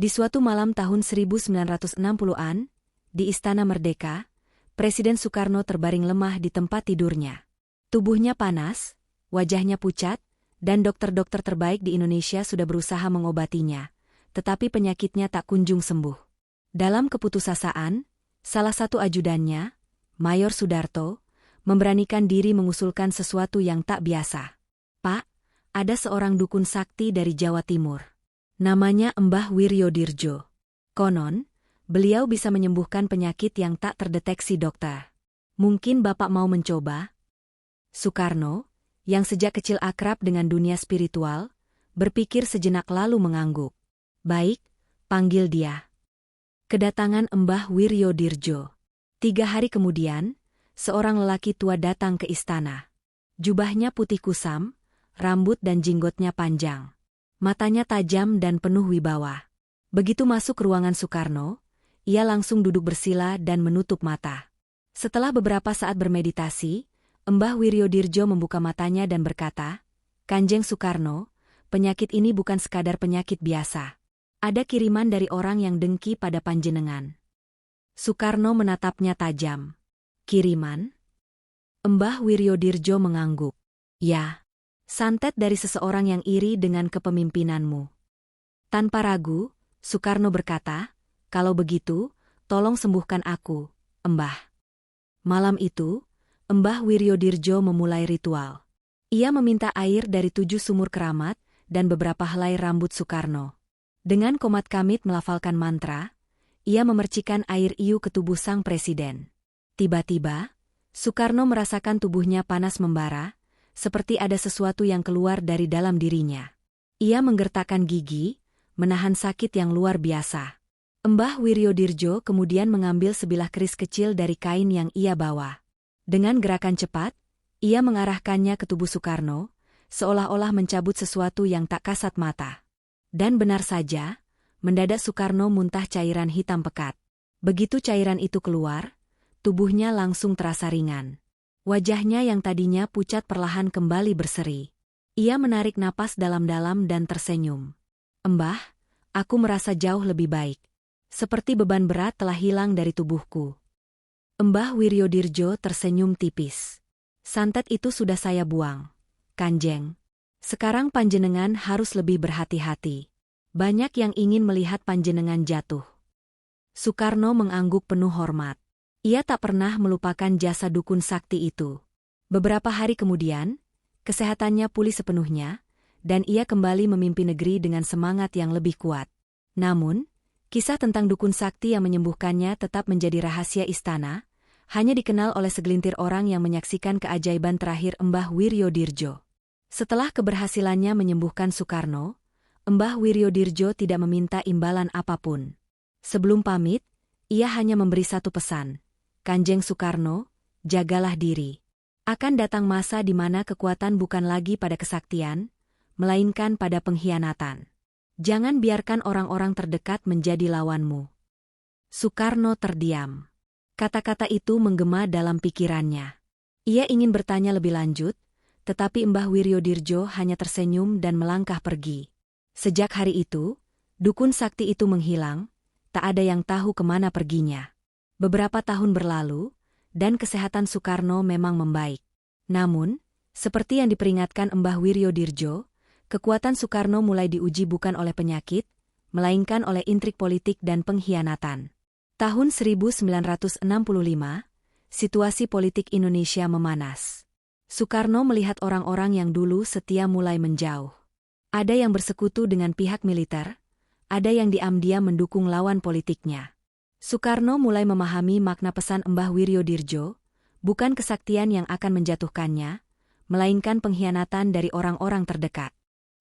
Di suatu malam tahun 1960-an, di Istana Merdeka, Presiden Soekarno terbaring lemah di tempat tidurnya. Tubuhnya panas, wajahnya pucat, dan dokter-dokter terbaik di Indonesia sudah berusaha mengobatinya, tetapi penyakitnya tak kunjung sembuh. Dalam keputusasaan, salah satu ajudannya, Mayor Sudarto, memberanikan diri mengusulkan sesuatu yang tak biasa. "Pak, ada seorang dukun sakti dari Jawa Timur. Namanya Mbah Wiryodirjo. Konon, beliau bisa menyembuhkan penyakit yang tak terdeteksi dokter. Mungkin Bapak mau mencoba?" Soekarno, yang sejak kecil akrab dengan dunia spiritual, berpikir sejenak lalu mengangguk. "Baik, panggil dia." Kedatangan Mbah Wiryodirjo. 3 hari kemudian, seorang lelaki tua datang ke istana. Jubahnya putih kusam, rambut dan jenggotnya panjang. Matanya tajam dan penuh wibawa. Begitu masuk ruangan Soekarno, ia langsung duduk bersila dan menutup mata. Setelah beberapa saat bermeditasi, Mbah Wiryodirjo membuka matanya dan berkata, "Kanjeng Soekarno, penyakit ini bukan sekadar penyakit biasa. Ada kiriman dari orang yang dengki pada panjenengan." Soekarno menatapnya tajam. "Kiriman?" Mbah Wiryodirjo mengangguk. "Ya, santet dari seseorang yang iri dengan kepemimpinanmu." Tanpa ragu, Soekarno berkata, "Kalau begitu, tolong sembuhkan aku, Mbah." Malam itu, Mbah Wiryodirjo memulai ritual. Ia meminta air dari 7 sumur keramat dan beberapa helai rambut Soekarno. Dengan komat kamit melafalkan mantra, ia memercikan air iu ke tubuh sang presiden. Tiba-tiba, Soekarno merasakan tubuhnya panas membara, seperti ada sesuatu yang keluar dari dalam dirinya. Ia menggertakkan gigi, menahan sakit yang luar biasa. Mbah Wiryodirjo kemudian mengambil sebilah keris kecil dari kain yang ia bawa. Dengan gerakan cepat, ia mengarahkannya ke tubuh Soekarno, seolah-olah mencabut sesuatu yang tak kasat mata. Dan benar saja, mendadak Soekarno muntah cairan hitam pekat. Begitu cairan itu keluar, tubuhnya langsung terasa ringan. Wajahnya yang tadinya pucat perlahan kembali berseri. Ia menarik napas dalam-dalam dan tersenyum. "Mbah, aku merasa jauh lebih baik. Seperti beban berat telah hilang dari tubuhku." Mbah Wiryodirjo tersenyum tipis. "Santet itu sudah saya buang, Kanjeng. Sekarang panjenengan harus lebih berhati-hati. Banyak yang ingin melihat panjenengan jatuh." Soekarno mengangguk penuh hormat. Ia tak pernah melupakan jasa dukun sakti itu. Beberapa hari kemudian, kesehatannya pulih sepenuhnya, dan ia kembali memimpin negeri dengan semangat yang lebih kuat. Namun, kisah tentang dukun sakti yang menyembuhkannya tetap menjadi rahasia istana, hanya dikenal oleh segelintir orang yang menyaksikan keajaiban terakhir Mbah Wiryodirjo. Setelah keberhasilannya menyembuhkan Soekarno, Mbah Wiryodirjo tidak meminta imbalan apapun. Sebelum pamit, ia hanya memberi satu pesan, "Kanjeng Soekarno, jagalah diri. Akan datang masa di mana kekuatan bukan lagi pada kesaktian, melainkan pada pengkhianatan. Jangan biarkan orang-orang terdekat menjadi lawanmu." Soekarno terdiam. Kata-kata itu menggema dalam pikirannya. Ia ingin bertanya lebih lanjut, tetapi Mbah Wiryodirjo hanya tersenyum dan melangkah pergi. Sejak hari itu, dukun sakti itu menghilang, tak ada yang tahu kemana perginya. Beberapa tahun berlalu, dan kesehatan Soekarno memang membaik. Namun, seperti yang diperingatkan Mbah Wiryodirjo, kekuatan Soekarno mulai diuji bukan oleh penyakit, melainkan oleh intrik politik dan pengkhianatan. Tahun 1965, situasi politik Indonesia memanas. Soekarno melihat orang-orang yang dulu setia mulai menjauh. Ada yang bersekutu dengan pihak militer, ada yang diam-diam mendukung lawan politiknya. Soekarno mulai memahami makna pesan Mbah Wiryodirjo, bukan kesaktian yang akan menjatuhkannya, melainkan pengkhianatan dari orang-orang terdekat.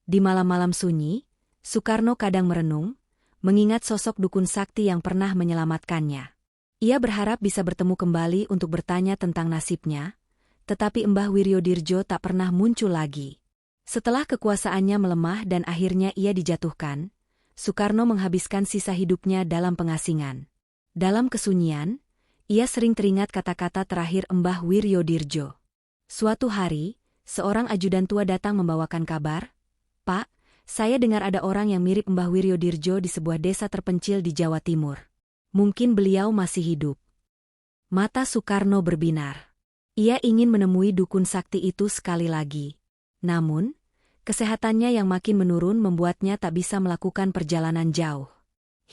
Di malam-malam sunyi, Soekarno kadang merenung, mengingat sosok dukun sakti yang pernah menyelamatkannya. Ia berharap bisa bertemu kembali untuk bertanya tentang nasibnya, tetapi Mbah Wiryodirjo tak pernah muncul lagi. Setelah kekuasaannya melemah dan akhirnya ia dijatuhkan, Soekarno menghabiskan sisa hidupnya dalam pengasingan. Dalam kesunyian, ia sering teringat kata-kata terakhir Mbah Wiryodirjo. Suatu hari, seorang ajudan tua datang membawakan kabar, "Pak, Saya dengar ada orang yang mirip Mbah Wiryodirjo di sebuah desa terpencil di Jawa Timur. Mungkin beliau masih hidup. Mata Soekarno berbinar. Ia ingin menemui dukun sakti itu sekali lagi. Namun, kesehatannya yang makin menurun membuatnya tak bisa melakukan perjalanan jauh.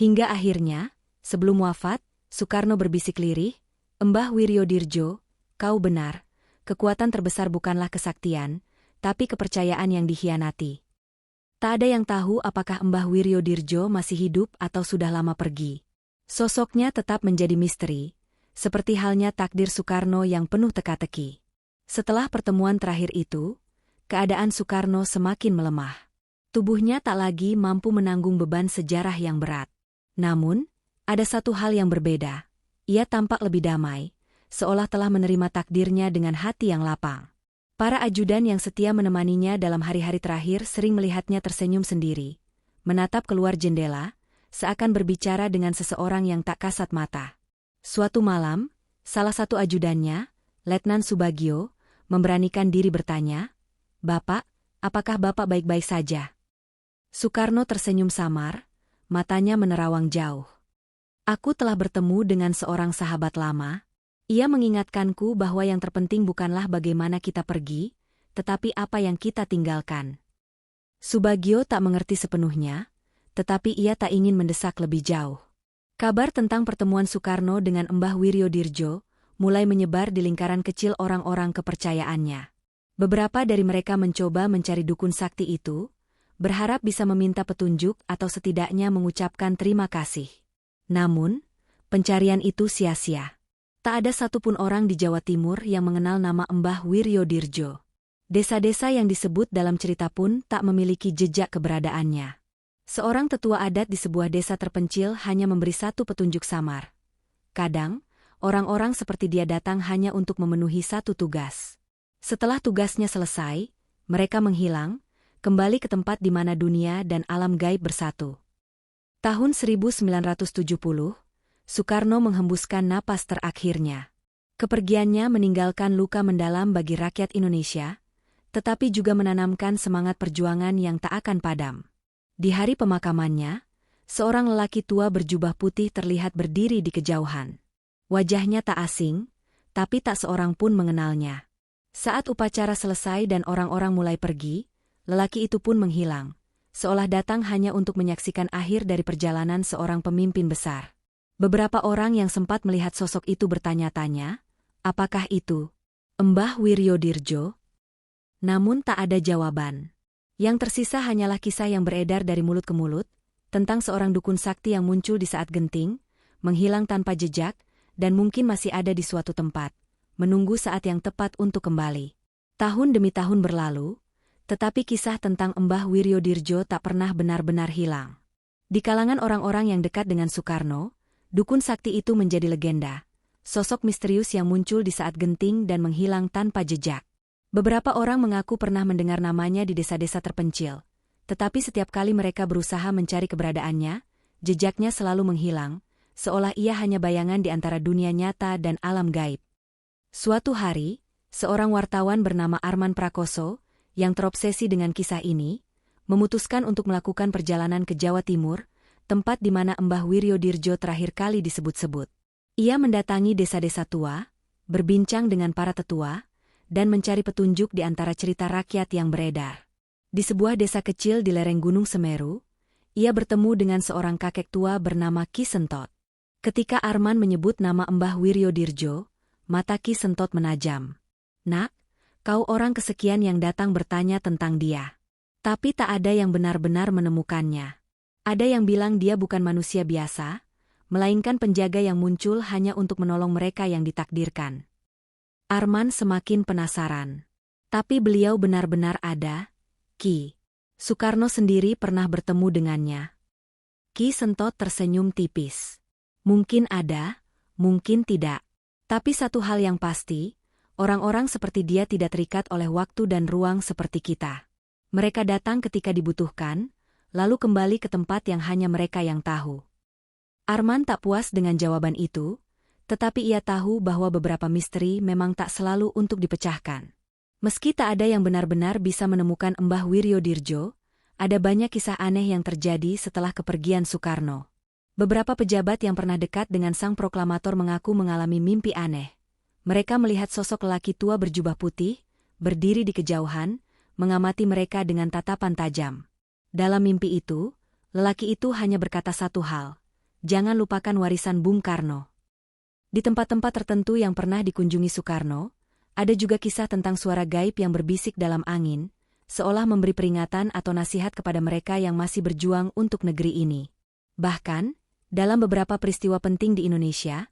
Hingga akhirnya, sebelum wafat, Soekarno berbisik lirih, "Mbah Wiryodirjo, kau benar, kekuatan terbesar bukanlah kesaktian, tapi kepercayaan yang dikhianati." Tak ada yang tahu apakah Mbah Wiryodirjo masih hidup atau sudah lama pergi. Sosoknya tetap menjadi misteri, seperti halnya takdir Soekarno yang penuh teka-teki. Setelah pertemuan terakhir itu, keadaan Soekarno semakin melemah. Tubuhnya tak lagi mampu menanggung beban sejarah yang berat. Namun, ada satu hal yang berbeda. Ia tampak lebih damai, seolah telah menerima takdirnya dengan hati yang lapang. Para ajudan yang setia menemaninya dalam hari-hari terakhir sering melihatnya tersenyum sendiri, menatap keluar jendela, seakan berbicara dengan seseorang yang tak kasat mata. Suatu malam, salah satu ajudannya, Letnan Subagio, memberanikan diri bertanya, "Bapak, apakah Bapak baik-baik saja?" Soekarno tersenyum samar, matanya menerawang jauh. "Aku telah bertemu dengan seorang sahabat lama. Ia mengingatkanku bahwa yang terpenting bukanlah bagaimana kita pergi, tetapi apa yang kita tinggalkan." Subagio tak mengerti sepenuhnya, tetapi ia tak ingin mendesak lebih jauh. Kabar tentang pertemuan Soekarno dengan Mbah Wiryodirjo mulai menyebar di lingkaran kecil orang-orang kepercayaannya. Beberapa dari mereka mencoba mencari dukun sakti itu, berharap bisa meminta petunjuk atau setidaknya mengucapkan terima kasih. Namun, pencarian itu sia-sia. Tak ada satupun orang di Jawa Timur yang mengenal nama Mbah Wiryodirjo. Desa-desa yang disebut dalam cerita pun tak memiliki jejak keberadaannya. Seorang tetua adat di sebuah desa terpencil hanya memberi satu petunjuk samar. Kadang, orang-orang seperti dia datang hanya untuk memenuhi satu tugas. Setelah tugasnya selesai, mereka menghilang, kembali ke tempat di mana dunia dan alam gaib bersatu. Tahun 1970, Soekarno menghembuskan napas terakhirnya. Kepergiannya meninggalkan luka mendalam bagi rakyat Indonesia, tetapi juga menanamkan semangat perjuangan yang tak akan padam. Di hari pemakamannya, seorang lelaki tua berjubah putih terlihat berdiri di kejauhan. Wajahnya tak asing, tapi tak seorang pun mengenalnya. Saat upacara selesai dan orang-orang mulai pergi, lelaki itu pun menghilang, seolah datang hanya untuk menyaksikan akhir dari perjalanan seorang pemimpin besar. Beberapa orang yang sempat melihat sosok itu bertanya-tanya, apakah itu Mbah Wiryodirjo? Namun tak ada jawaban. Yang tersisa hanyalah kisah yang beredar dari mulut ke mulut, tentang seorang dukun sakti yang muncul di saat genting, menghilang tanpa jejak, dan mungkin masih ada di suatu tempat, menunggu saat yang tepat untuk kembali. Tahun demi tahun berlalu, tetapi kisah tentang Mbah Wiryodirjo tak pernah benar-benar hilang. Di kalangan orang-orang yang dekat dengan Soekarno, dukun sakti itu menjadi legenda, sosok misterius yang muncul di saat genting dan menghilang tanpa jejak. Beberapa orang mengaku pernah mendengar namanya di desa-desa terpencil, tetapi setiap kali mereka berusaha mencari keberadaannya, jejaknya selalu menghilang, seolah ia hanya bayangan di antara dunia nyata dan alam gaib. Suatu hari, seorang wartawan bernama Arman Prakoso, yang terobsesi dengan kisah ini, memutuskan untuk melakukan perjalanan ke Jawa Timur, tempat di mana Mbah Wiryodirjo terakhir kali disebut-sebut. Ia mendatangi desa-desa tua, berbincang dengan para tetua, dan mencari petunjuk di antara cerita rakyat yang beredar. Di sebuah desa kecil di lereng Gunung Semeru, ia bertemu dengan seorang kakek tua bernama Ki Sentot. Ketika Arman menyebut nama Mbah Wiryodirjo, mata Ki Sentot menajam. "Nak, kau orang kesekian yang datang bertanya tentang dia. Tapi tak ada yang benar-benar menemukannya. Ada yang bilang dia bukan manusia biasa, melainkan penjaga yang muncul hanya untuk menolong mereka yang ditakdirkan." Arman semakin penasaran. "Tapi beliau benar-benar ada, Ki?" Soekarno sendiri pernah bertemu dengannya. Ki Sentot tersenyum tipis. "Mungkin ada, mungkin tidak. Tapi satu hal yang pasti, orang-orang seperti dia tidak terikat oleh waktu dan ruang seperti kita. Mereka datang ketika dibutuhkan, lalu kembali ke tempat yang hanya mereka yang tahu." Arman tak puas dengan jawaban itu, tetapi ia tahu bahwa beberapa misteri memang tak selalu untuk dipecahkan. Meski tak ada yang benar-benar bisa menemukan Mbah Wiryodirjo, ada banyak kisah aneh yang terjadi setelah kepergian Soekarno. Beberapa pejabat yang pernah dekat dengan sang proklamator mengaku mengalami mimpi aneh. Mereka melihat sosok lelaki tua berjubah putih, berdiri di kejauhan, mengamati mereka dengan tatapan tajam. Dalam mimpi itu, lelaki itu hanya berkata satu hal, "Jangan lupakan warisan Bung Karno." Di tempat-tempat tertentu yang pernah dikunjungi Soekarno, ada juga kisah tentang suara gaib yang berbisik dalam angin, seolah memberi peringatan atau nasihat kepada mereka yang masih berjuang untuk negeri ini. Bahkan, dalam beberapa peristiwa penting di Indonesia,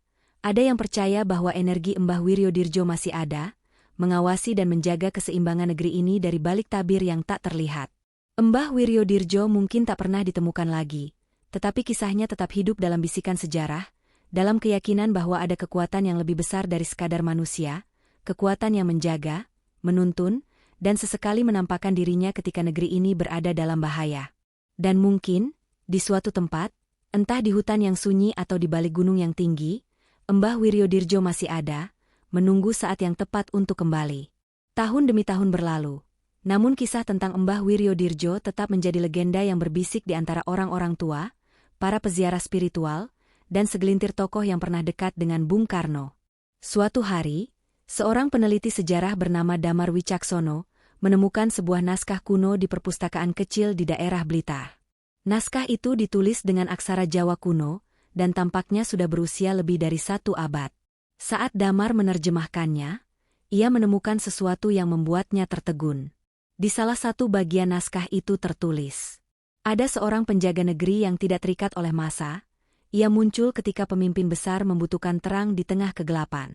ada yang percaya bahwa energi Mbah Wiryodirjo masih ada, mengawasi dan menjaga keseimbangan negeri ini dari balik tabir yang tak terlihat. Mbah Wiryodirjo mungkin tak pernah ditemukan lagi, tetapi kisahnya tetap hidup dalam bisikan sejarah, dalam keyakinan bahwa ada kekuatan yang lebih besar dari sekadar manusia, kekuatan yang menjaga, menuntun, dan sesekali menampakkan dirinya ketika negeri ini berada dalam bahaya. Dan mungkin, di suatu tempat, entah di hutan yang sunyi atau di balik gunung yang tinggi, Mbah Wiryodirjo masih ada, menunggu saat yang tepat untuk kembali. Tahun demi tahun berlalu, namun kisah tentang Mbah Wiryodirjo tetap menjadi legenda yang berbisik di antara orang-orang tua, para peziarah spiritual, dan segelintir tokoh yang pernah dekat dengan Bung Karno. Suatu hari, seorang peneliti sejarah bernama Damar Wicaksono menemukan sebuah naskah kuno di perpustakaan kecil di daerah Blitar. Naskah itu ditulis dengan aksara Jawa kuno, dan tampaknya sudah berusia lebih dari 1 abad. Saat Damar menerjemahkannya, ia menemukan sesuatu yang membuatnya tertegun. Di salah satu bagian naskah itu tertulis, ada seorang penjaga negeri yang tidak terikat oleh masa. Ia muncul ketika pemimpin besar membutuhkan terang di tengah kegelapan.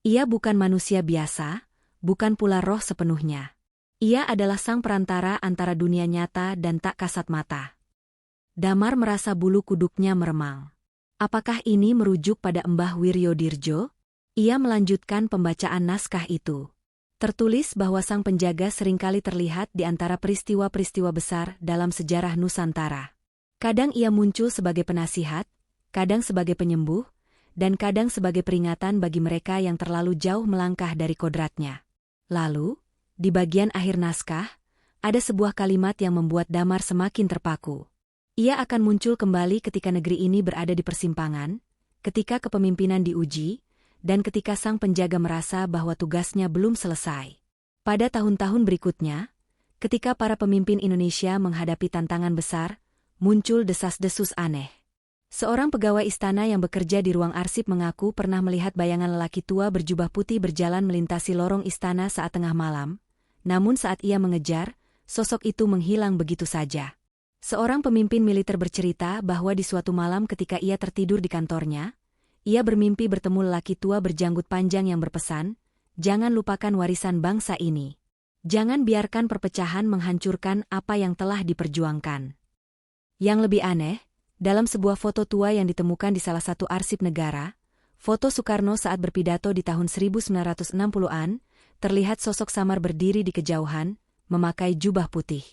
Ia bukan manusia biasa, bukan pula roh sepenuhnya. Ia adalah sang perantara antara dunia nyata dan tak kasat mata. Damar merasa bulu kuduknya meremang. Apakah ini merujuk pada Mbah Wiryodirjo? Ia melanjutkan pembacaan naskah itu. Tertulis bahwa sang penjaga seringkali terlihat di antara peristiwa-peristiwa besar dalam sejarah Nusantara. Kadang ia muncul sebagai penasihat, kadang sebagai penyembuh, dan kadang sebagai peringatan bagi mereka yang terlalu jauh melangkah dari kodratnya. Lalu, di bagian akhir naskah, ada sebuah kalimat yang membuat Damar semakin terpaku. Ia akan muncul kembali ketika negeri ini berada di persimpangan, ketika kepemimpinan diuji, dan ketika sang penjaga merasa bahwa tugasnya belum selesai. Pada tahun-tahun berikutnya, ketika para pemimpin Indonesia menghadapi tantangan besar, muncul desas-desus aneh. Seorang pegawai istana yang bekerja di ruang arsip mengaku pernah melihat bayangan lelaki tua berjubah putih berjalan melintasi lorong istana saat tengah malam, namun saat ia mengejar, sosok itu menghilang begitu saja. Seorang pemimpin militer bercerita bahwa di suatu malam ketika ia tertidur di kantornya, ia bermimpi bertemu lelaki tua berjanggut panjang yang berpesan, "Jangan lupakan warisan bangsa ini. Jangan biarkan perpecahan menghancurkan apa yang telah diperjuangkan." Yang lebih aneh, dalam sebuah foto tua yang ditemukan di salah satu arsip negara, foto Soekarno saat berpidato di tahun 1960-an, terlihat sosok samar berdiri di kejauhan, memakai jubah putih.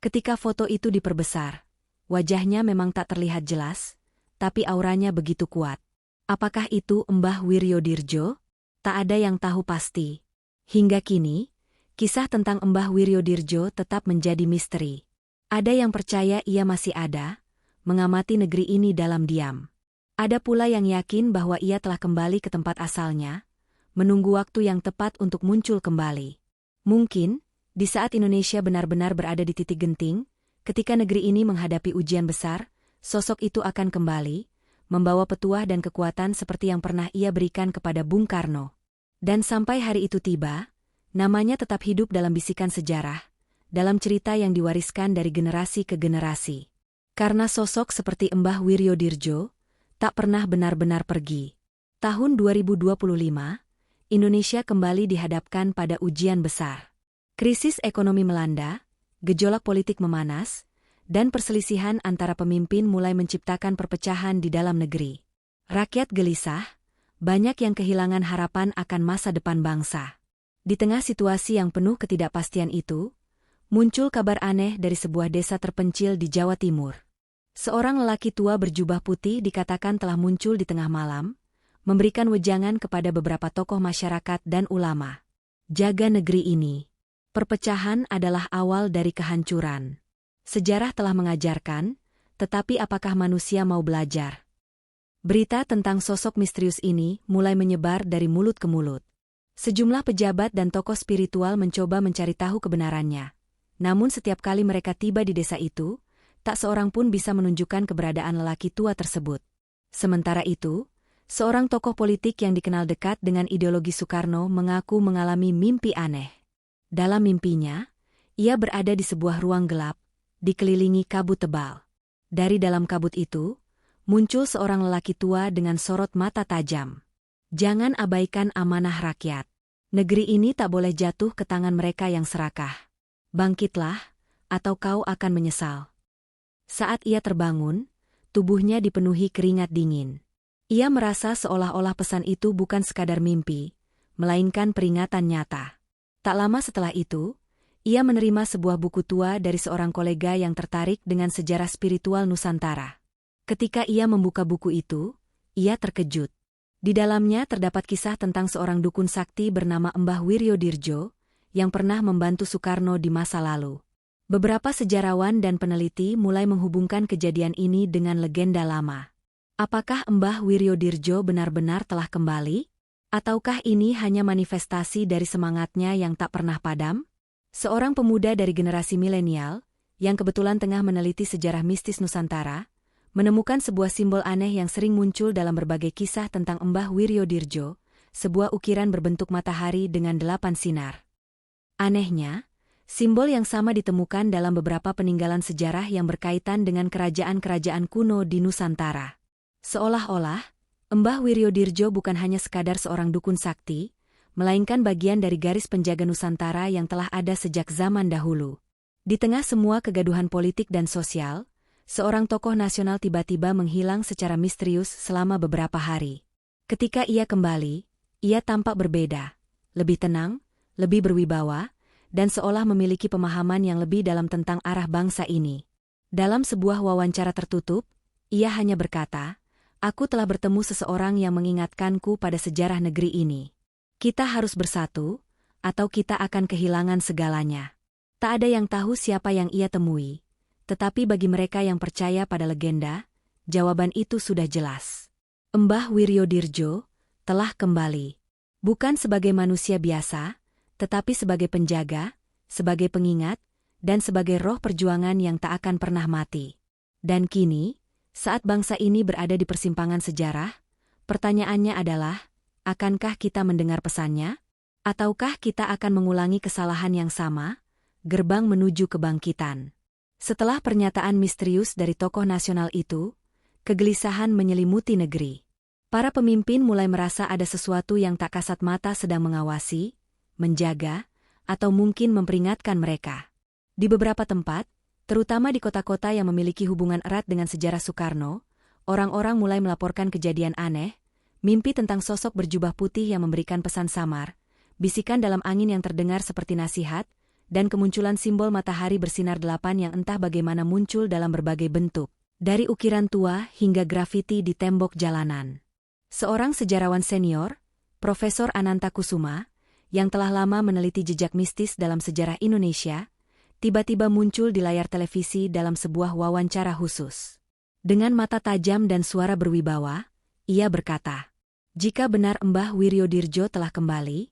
Ketika foto itu diperbesar, wajahnya memang tak terlihat jelas, tapi auranya begitu kuat. Apakah itu Mbah Wiryodirjo? Tak ada yang tahu pasti. Hingga kini, kisah tentang Mbah Wiryodirjo tetap menjadi misteri. Ada yang percaya ia masih ada, mengamati negeri ini dalam diam. Ada pula yang yakin bahwa ia telah kembali ke tempat asalnya, menunggu waktu yang tepat untuk muncul kembali. Mungkin, di saat Indonesia benar-benar berada di titik genting, ketika negeri ini menghadapi ujian besar, sosok itu akan kembali, membawa petuah dan kekuatan seperti yang pernah ia berikan kepada Bung Karno. Dan sampai hari itu tiba, namanya tetap hidup dalam bisikan sejarah, dalam cerita yang diwariskan dari generasi ke generasi. Karena sosok seperti Mbah Wiryodirjo tak pernah benar-benar pergi. Tahun 2025, Indonesia kembali dihadapkan pada ujian besar. Krisis ekonomi melanda, gejolak politik memanas, dan perselisihan antara pemimpin mulai menciptakan perpecahan di dalam negeri. Rakyat gelisah, banyak yang kehilangan harapan akan masa depan bangsa. Di tengah situasi yang penuh ketidakpastian itu, muncul kabar aneh dari sebuah desa terpencil di Jawa Timur. Seorang lelaki tua berjubah putih dikatakan telah muncul di tengah malam, memberikan wejangan kepada beberapa tokoh masyarakat dan ulama. Jaga negeri ini. Perpecahan adalah awal dari kehancuran. Sejarah telah mengajarkan, tetapi apakah manusia mau belajar? Berita tentang sosok misterius ini mulai menyebar dari mulut ke mulut. Sejumlah pejabat dan tokoh spiritual mencoba mencari tahu kebenarannya. Namun setiap kali mereka tiba di desa itu, tak seorang pun bisa menunjukkan keberadaan lelaki tua tersebut. Sementara itu, seorang tokoh politik yang dikenal dekat dengan ideologi Soekarno mengaku mengalami mimpi aneh. Dalam mimpinya, ia berada di sebuah ruang gelap, dikelilingi kabut tebal. Dari dalam kabut itu, muncul seorang lelaki tua dengan sorot mata tajam. Jangan abaikan amanah rakyat. Negeri ini tak boleh jatuh ke tangan mereka yang serakah. Bangkitlah, atau kau akan menyesal. Saat ia terbangun, tubuhnya dipenuhi keringat dingin. Ia merasa seolah-olah pesan itu bukan sekadar mimpi, melainkan peringatan nyata. Tak lama setelah itu, ia menerima sebuah buku tua dari seorang kolega yang tertarik dengan sejarah spiritual Nusantara. Ketika ia membuka buku itu, ia terkejut. Di dalamnya terdapat kisah tentang seorang dukun sakti bernama Mbah Wiryodirjo, yang pernah membantu Soekarno di masa lalu. Beberapa sejarawan dan peneliti mulai menghubungkan kejadian ini dengan legenda lama. Apakah Mbah Wiryodirjo benar-benar telah kembali? Ataukah ini hanya manifestasi dari semangatnya yang tak pernah padam? Seorang pemuda dari generasi milenial, yang kebetulan tengah meneliti sejarah mistis Nusantara, menemukan sebuah simbol aneh yang sering muncul dalam berbagai kisah tentang Mbah Wiryodirjo, sebuah ukiran berbentuk matahari dengan 8 sinar. Anehnya, simbol yang sama ditemukan dalam beberapa peninggalan sejarah yang berkaitan dengan kerajaan-kerajaan kuno di Nusantara. Seolah-olah, Mbah Wiryodirjo bukan hanya sekadar seorang dukun sakti, melainkan bagian dari garis penjaga Nusantara yang telah ada sejak zaman dahulu. Di tengah semua kegaduhan politik dan sosial, seorang tokoh nasional tiba-tiba menghilang secara misterius selama beberapa hari. Ketika ia kembali, ia tampak berbeda, lebih tenang, lebih berwibawa, dan seolah memiliki pemahaman yang lebih dalam tentang arah bangsa ini. Dalam sebuah wawancara tertutup, ia hanya berkata, "Aku telah bertemu seseorang yang mengingatkanku pada sejarah negeri ini. Kita harus bersatu, atau kita akan kehilangan segalanya." Tak ada yang tahu siapa yang ia temui. Tetapi bagi mereka yang percaya pada legenda, jawaban itu sudah jelas. Mbah Wiryodirjo telah kembali. Bukan sebagai manusia biasa, tetapi sebagai penjaga, sebagai pengingat, dan sebagai roh perjuangan yang tak akan pernah mati. Dan kini, saat bangsa ini berada di persimpangan sejarah, pertanyaannya adalah, akankah kita mendengar pesannya? Ataukah kita akan mengulangi kesalahan yang sama? Gerbang menuju kebangkitan. Setelah pernyataan misterius dari tokoh nasional itu, kegelisahan menyelimuti negeri. Para pemimpin mulai merasa ada sesuatu yang tak kasat mata sedang mengawasi, menjaga, atau mungkin memperingatkan mereka. Di beberapa tempat, terutama di kota-kota yang memiliki hubungan erat dengan sejarah Soekarno, orang-orang mulai melaporkan kejadian aneh, mimpi tentang sosok berjubah putih yang memberikan pesan samar, bisikan dalam angin yang terdengar seperti nasihat, dan kemunculan simbol matahari bersinar 8 yang entah bagaimana muncul dalam berbagai bentuk, dari ukiran tua hingga grafiti di tembok jalanan. Seorang sejarawan senior, Profesor Ananta Kusuma, yang telah lama meneliti jejak mistis dalam sejarah Indonesia, tiba-tiba muncul di layar televisi dalam sebuah wawancara khusus. Dengan mata tajam dan suara berwibawa, ia berkata, "Jika benar Mbah Wiryodirjo telah kembali,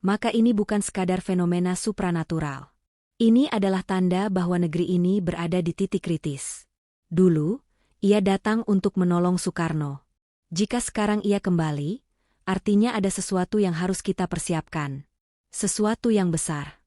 maka ini bukan sekadar fenomena supranatural. Ini adalah tanda bahwa negeri ini berada di titik kritis. Dulu, ia datang untuk menolong Soekarno. Jika sekarang ia kembali, artinya ada sesuatu yang harus kita persiapkan. Sesuatu yang besar."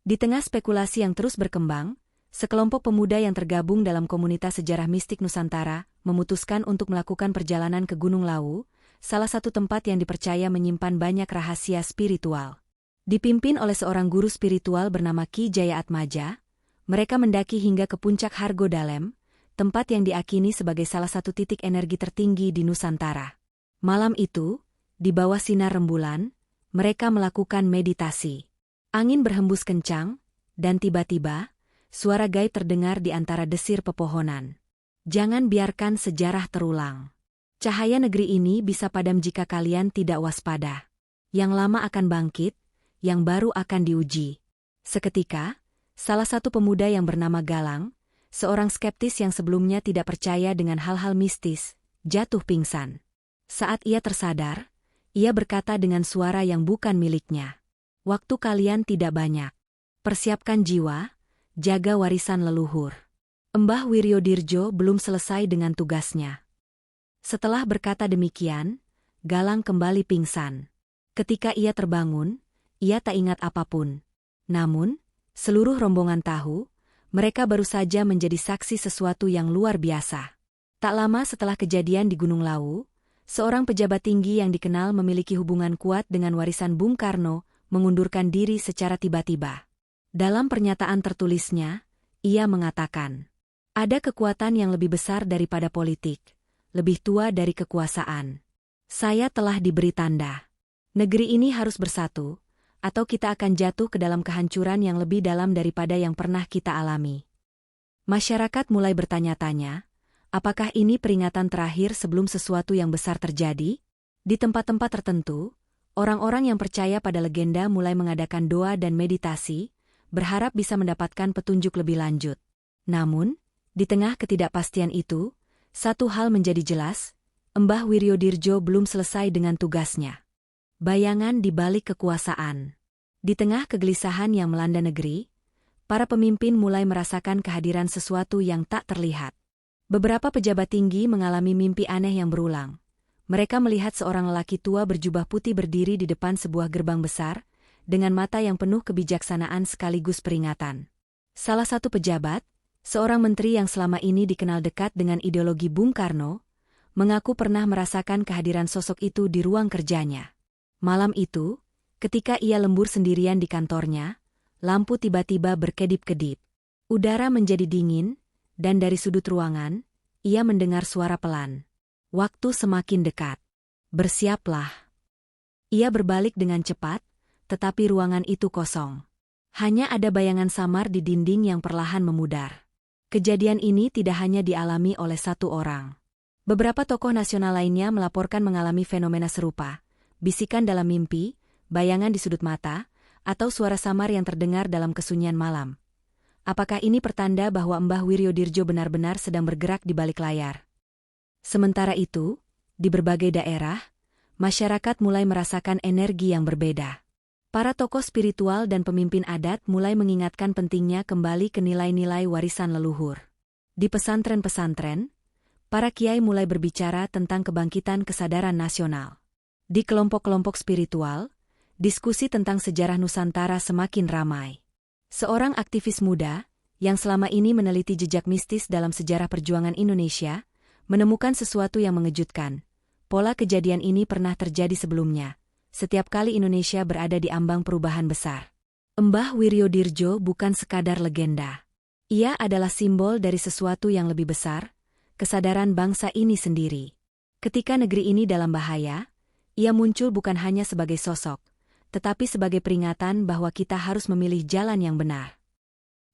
Di tengah spekulasi yang terus berkembang, sekelompok pemuda yang tergabung dalam komunitas sejarah mistik Nusantara memutuskan untuk melakukan perjalanan ke Gunung Lawu, salah satu tempat yang dipercaya menyimpan banyak rahasia spiritual. Dipimpin oleh seorang guru spiritual bernama Ki Jaya Atmaja, mereka mendaki hingga ke puncak Hargo Dalem, tempat yang diakini sebagai salah satu titik energi tertinggi di Nusantara. Malam itu, di bawah sinar rembulan, mereka melakukan meditasi. Angin berhembus kencang, dan tiba-tiba, suara gaib terdengar di antara desir pepohonan. "Jangan biarkan sejarah terulang. Cahaya negeri ini bisa padam jika kalian tidak waspada. Yang lama akan bangkit, yang baru akan diuji." Seketika, salah satu pemuda yang bernama Galang, Seorang skeptis yang sebelumnya tidak percaya dengan hal-hal mistis, jatuh pingsan. Saat ia tersadar, ia berkata dengan suara yang bukan miliknya. Waktu kalian tidak banyak. Persiapkan jiwa, jaga warisan leluhur. Mbah Wiryodirjo belum selesai dengan tugasnya. Setelah berkata demikian, Galang kembali pingsan. Ketika ia terbangun, ia tak ingat apapun. Namun, seluruh rombongan tahu, mereka baru saja menjadi saksi sesuatu yang luar biasa. Tak lama setelah kejadian di Gunung Lawu, seorang pejabat tinggi yang dikenal memiliki hubungan kuat dengan warisan Bung Karno mengundurkan diri secara tiba-tiba. Dalam pernyataan tertulisnya, ia mengatakan, ada kekuatan yang lebih besar daripada politik, lebih tua dari kekuasaan. Saya telah diberi tanda. Negeri ini harus bersatu, atau kita akan jatuh ke dalam kehancuran yang lebih dalam daripada yang pernah kita alami. Masyarakat mulai bertanya-tanya, apakah ini peringatan terakhir sebelum sesuatu yang besar terjadi? Di tempat-tempat tertentu, orang-orang yang percaya pada legenda mulai mengadakan doa dan meditasi, berharap bisa mendapatkan petunjuk lebih lanjut. Namun, di tengah ketidakpastian itu, satu hal menjadi jelas, Mbah Wiryodirjo belum selesai dengan tugasnya. Bayangan di balik kekuasaan. Di tengah kegelisahan yang melanda negeri, para pemimpin mulai merasakan kehadiran sesuatu yang tak terlihat. Beberapa pejabat tinggi mengalami mimpi aneh yang berulang. Mereka melihat seorang lelaki tua berjubah putih berdiri di depan sebuah gerbang besar, dengan mata yang penuh kebijaksanaan sekaligus peringatan. Salah satu pejabat, seorang menteri yang selama ini dikenal dekat dengan ideologi Bung Karno, mengaku pernah merasakan kehadiran sosok itu di ruang kerjanya. Malam itu, ketika ia lembur sendirian di kantornya, lampu tiba-tiba berkedip-kedip. Udara menjadi dingin, dan dari sudut ruangan, ia mendengar suara pelan. Waktu semakin dekat. Bersiaplah. Ia berbalik dengan cepat, tetapi ruangan itu kosong. Hanya ada bayangan samar di dinding yang perlahan memudar. Kejadian ini tidak hanya dialami oleh satu orang. Beberapa tokoh nasional lainnya melaporkan mengalami fenomena serupa, bisikan dalam mimpi, bayangan di sudut mata, atau suara samar yang terdengar dalam kesunyian malam. Apakah ini pertanda bahwa Mbah Wiryodirjo benar-benar sedang bergerak di balik layar? Sementara itu, di berbagai daerah, masyarakat mulai merasakan energi yang berbeda. Para tokoh spiritual dan pemimpin adat mulai mengingatkan pentingnya kembali ke nilai-nilai warisan leluhur. Di pesantren-pesantren, para kiai mulai berbicara tentang kebangkitan kesadaran nasional. Di kelompok-kelompok spiritual, diskusi tentang sejarah Nusantara semakin ramai. Seorang aktivis muda, yang selama ini meneliti jejak mistis dalam sejarah perjuangan Indonesia, menemukan sesuatu yang mengejutkan. Pola kejadian ini pernah terjadi sebelumnya, setiap kali Indonesia berada di ambang perubahan besar. Mbah Wiryodirjo bukan sekadar legenda. Ia adalah simbol dari sesuatu yang lebih besar, kesadaran bangsa ini sendiri. Ketika negeri ini dalam bahaya, ia muncul bukan hanya sebagai sosok, tetapi sebagai peringatan bahwa kita harus memilih jalan yang benar.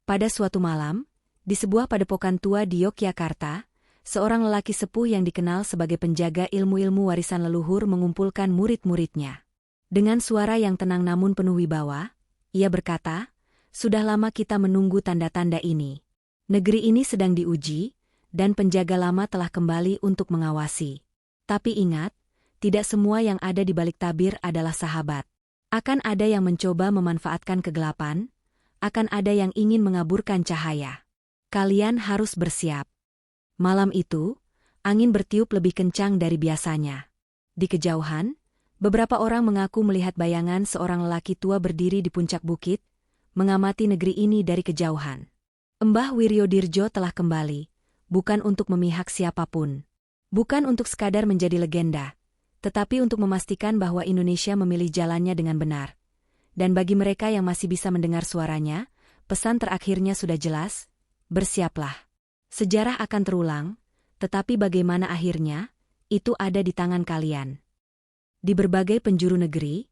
Pada suatu malam, di sebuah padepokan tua di Yogyakarta, seorang lelaki sepuh yang dikenal sebagai penjaga ilmu-ilmu warisan leluhur mengumpulkan murid-muridnya. Dengan suara yang tenang namun penuh wibawa, ia berkata, "Sudah lama kita menunggu tanda-tanda ini. Negeri ini sedang diuji, dan penjaga lama telah kembali untuk mengawasi. Tapi ingat, tidak semua yang ada di balik tabir adalah sahabat. Akan ada yang mencoba memanfaatkan kegelapan, akan ada yang ingin mengaburkan cahaya. Kalian harus bersiap." Malam itu, angin bertiup lebih kencang dari biasanya. Di kejauhan, beberapa orang mengaku melihat bayangan seorang lelaki tua berdiri di puncak bukit, mengamati negeri ini dari kejauhan. Mbah Wiryodirjo telah kembali, bukan untuk memihak siapapun. Bukan untuk sekadar menjadi legenda, tetapi untuk memastikan bahwa Indonesia memilih jalannya dengan benar. Dan bagi mereka yang masih bisa mendengar suaranya, pesan terakhirnya sudah jelas, bersiaplah. Sejarah akan terulang, tetapi bagaimana akhirnya, itu ada di tangan kalian. Di berbagai penjuru negeri,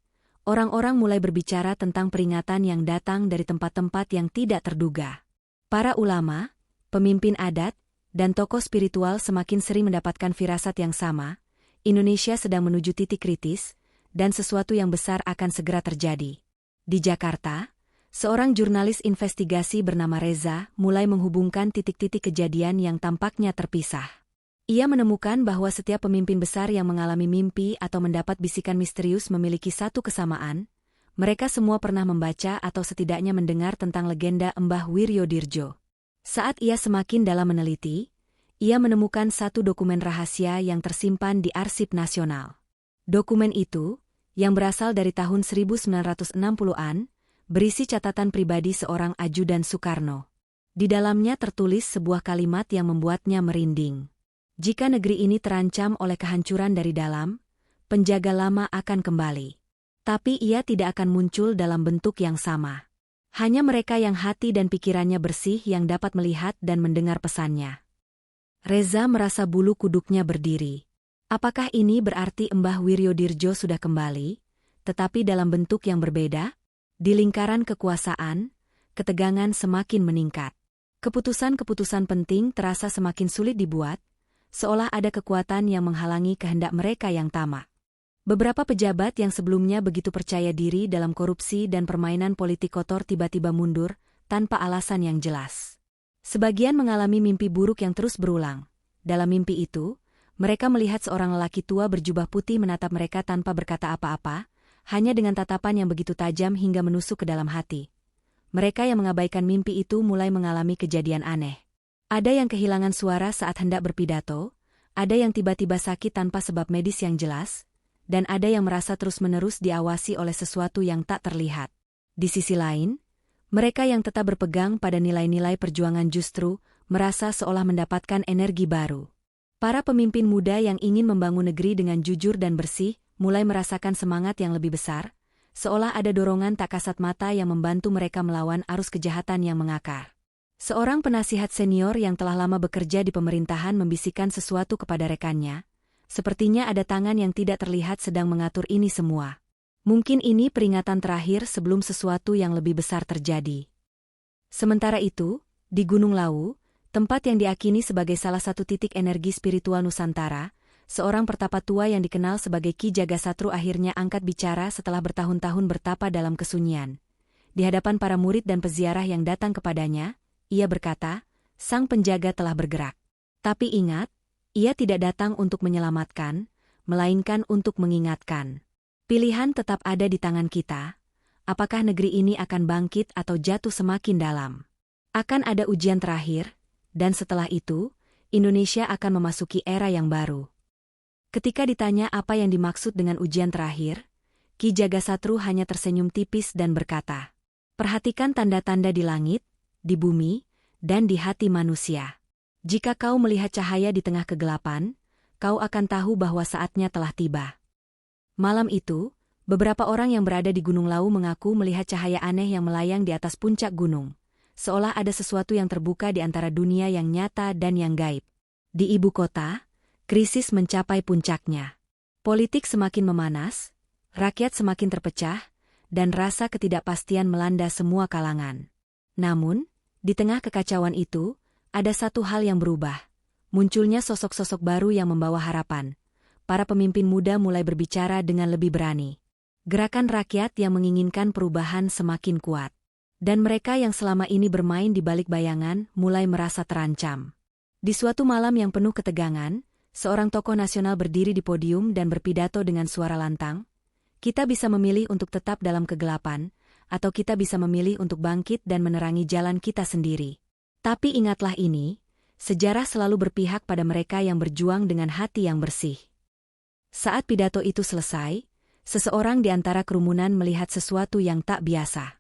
orang-orang mulai berbicara tentang peringatan yang datang dari tempat-tempat yang tidak terduga. Para ulama, pemimpin adat, dan tokoh spiritual semakin sering mendapatkan firasat yang sama, Indonesia sedang menuju titik kritis, dan sesuatu yang besar akan segera terjadi. Di Jakarta, Seorang jurnalis investigasi bernama Reza mulai menghubungkan titik-titik kejadian yang tampaknya terpisah. Ia menemukan bahwa setiap pemimpin besar yang mengalami mimpi atau mendapat bisikan misterius memiliki satu kesamaan. Mereka semua pernah membaca atau setidaknya mendengar tentang legenda Mbah Wiryodirjo. Saat ia semakin dalam meneliti, ia menemukan satu dokumen rahasia yang tersimpan di Arsip Nasional. Dokumen itu, yang berasal dari tahun 1960-an, berisi catatan pribadi seorang ajudan Soekarno. Di dalamnya tertulis sebuah kalimat yang membuatnya merinding. Jika negeri ini terancam oleh kehancuran dari dalam, penjaga lama akan kembali. Tapi ia tidak akan muncul dalam bentuk yang sama. Hanya mereka yang hati dan pikirannya bersih yang dapat melihat dan mendengar pesannya. Reza merasa bulu kuduknya berdiri. Apakah ini berarti Mbah Wiryodirjo sudah kembali, tetapi dalam bentuk yang berbeda? Di lingkaran kekuasaan, ketegangan semakin meningkat. Keputusan-keputusan penting terasa semakin sulit dibuat, seolah ada kekuatan yang menghalangi kehendak mereka yang tamak. Beberapa pejabat yang sebelumnya begitu percaya diri dalam korupsi dan permainan politik kotor tiba-tiba mundur, tanpa alasan yang jelas. Sebagian mengalami mimpi buruk yang terus berulang. Dalam mimpi itu, mereka melihat seorang lelaki tua berjubah putih menatap mereka tanpa berkata apa-apa, hanya dengan tatapan yang begitu tajam hingga menusuk ke dalam hati. Mereka yang mengabaikan mimpi itu mulai mengalami kejadian aneh. Ada yang kehilangan suara saat hendak berpidato, ada yang tiba-tiba sakit tanpa sebab medis yang jelas, dan ada yang merasa terus-menerus diawasi oleh sesuatu yang tak terlihat. Di sisi lain, mereka yang tetap berpegang pada nilai-nilai perjuangan justru merasa seolah mendapatkan energi baru. Para pemimpin muda yang ingin membangun negeri dengan jujur dan bersih, mulai merasakan semangat yang lebih besar, seolah ada dorongan tak kasat mata yang membantu mereka melawan arus kejahatan yang mengakar. Seorang penasihat senior yang telah lama bekerja di pemerintahan membisikkan sesuatu kepada rekannya. Sepertinya ada tangan yang tidak terlihat sedang mengatur ini semua. Mungkin ini peringatan terakhir sebelum sesuatu yang lebih besar terjadi. Sementara itu, di Gunung Lawu, tempat yang diakini sebagai salah satu titik energi spiritual Nusantara, seorang pertapa tua yang dikenal sebagai Ki Jagasatru akhirnya angkat bicara setelah bertahun-tahun bertapa dalam kesunyian. Di hadapan para murid dan peziarah yang datang kepadanya, ia berkata, "Sang penjaga telah bergerak. Tapi ingat, ia tidak datang untuk menyelamatkan, melainkan untuk mengingatkan. Pilihan tetap ada di tangan kita. Apakah negeri ini akan bangkit atau jatuh semakin dalam? Akan ada ujian terakhir, dan setelah itu, Indonesia akan memasuki era yang baru." Ketika ditanya apa yang dimaksud dengan ujian terakhir, Ki Jagasatru hanya tersenyum tipis dan berkata, "Perhatikan tanda-tanda di langit, di bumi, dan di hati manusia. Jika kau melihat cahaya di tengah kegelapan, kau akan tahu bahwa saatnya telah tiba." Malam itu, beberapa orang yang berada di Gunung Lawu mengaku melihat cahaya aneh yang melayang di atas puncak gunung, seolah ada sesuatu yang terbuka di antara dunia yang nyata dan yang gaib. Di ibu kota, krisis mencapai puncaknya. Politik semakin memanas, rakyat semakin terpecah, dan rasa ketidakpastian melanda semua kalangan. Namun, di tengah kekacauan itu, ada satu hal yang berubah. Munculnya sosok-sosok baru yang membawa harapan. Para pemimpin muda mulai berbicara dengan lebih berani. Gerakan rakyat yang menginginkan perubahan semakin kuat. Dan mereka yang selama ini bermain di balik bayangan mulai merasa terancam. Di suatu malam yang penuh ketegangan, seorang tokoh nasional berdiri di podium dan berpidato dengan suara lantang, "Kita bisa memilih untuk tetap dalam kegelapan, atau kita bisa memilih untuk bangkit dan menerangi jalan kita sendiri. Tapi ingatlah ini, sejarah selalu berpihak pada mereka yang berjuang dengan hati yang bersih." Saat pidato itu selesai, seseorang di antara kerumunan melihat sesuatu yang tak biasa.